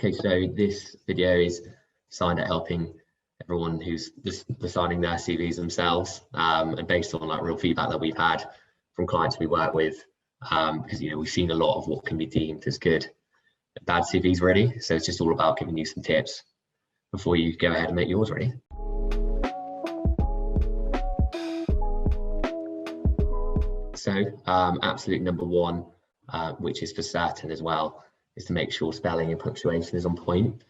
Okay, so this video is designed at helping everyone who's designing their CVs themselves, and based on like real feedback that we've had from clients we work with, because we've seen a lot of what can be deemed as good bad CVs ready. So it's just all about giving you some tips before you go ahead and make yours ready. So absolute number one, which is for certain as well, is to make sure spelling and punctuation is on point.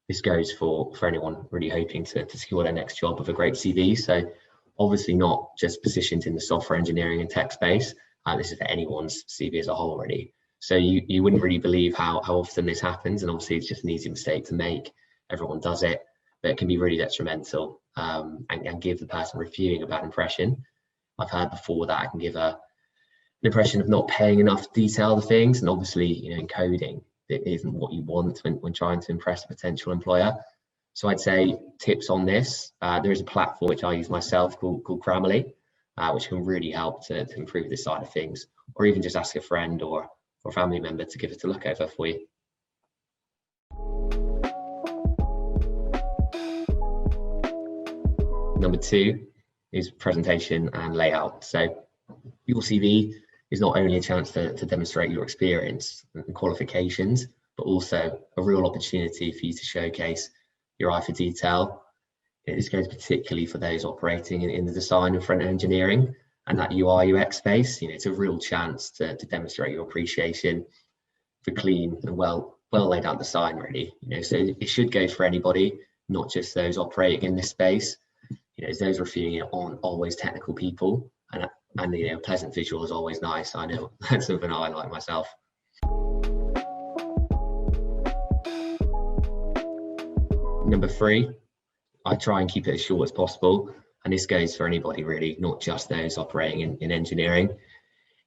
This goes for anyone really hoping to secure their next job with a great CV. So obviously not just positioned in the software engineering and tech space. This is for anyone's CV as a whole really. So you wouldn't really believe how often this happens, and obviously it's just an easy mistake to make. Everyone does it, but it can be really detrimental and give the person reviewing a bad impression. I've heard before that I can give an impression of not paying enough detail to things, and obviously in coding it isn't what you want when trying to impress a potential employer. So I'd say tips on this. There is a platform which I use myself called Grammarly, which can really help to improve this side of things, or even just ask a friend or family member to give it a look over for you. Number two is presentation and layout. So your CV is not only a chance to demonstrate your experience and qualifications, but also a real opportunity for you to showcase your eye for detail. This goes particularly for those operating in the design and front-end engineering and that UI UX space. It's a real chance to demonstrate your appreciation for clean and well laid out design really. So it should go for anybody, not just those operating in this space. Those reviewing it aren't always technical people, and pleasant visual is always nice. I know that's something I like myself. Number three, I try and keep it as short as possible, and this goes for anybody really, not just those operating in engineering.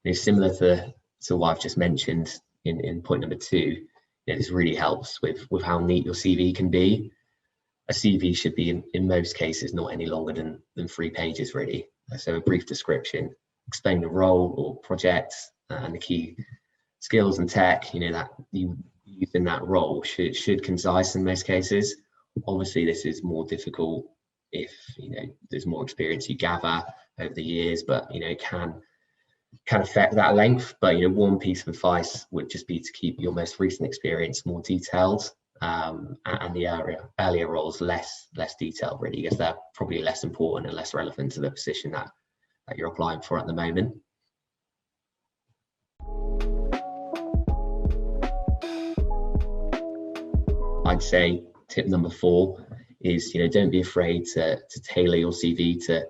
It's similar to what I've just mentioned in point number two. This really helps with how neat your CV can be. A CV should be in most cases not any longer than 3 pages really. So a brief description, explain the role or project and the key skills and tech that you use in that role should concise in most cases. Obviously this is more difficult if there's more experience you gather over the years, but it can affect that length. But one piece of advice would just be to keep your most recent experience more detailed, and the earlier roles less detailed really, because they're probably less important and less relevant to the position that you're applying for at the moment. I'd say tip number 4 is don't be afraid to tailor your CV to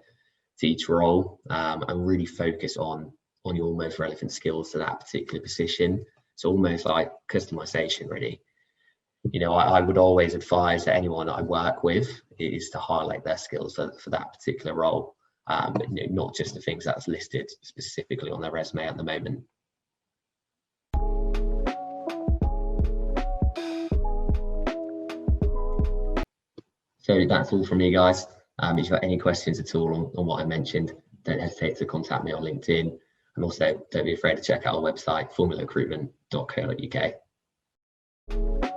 each role, and really focus on your most relevant skills to that particular position. So almost like customization really. I would always advise that anyone that I work with is to highlight their skills for that particular role, not just the things that's listed specifically on their resume at the moment. So that's all from me, guys. If you've got any questions at all on what I mentioned, don't hesitate to contact me on LinkedIn, and also don't be afraid to check out our website, formularecruitment.co.uk.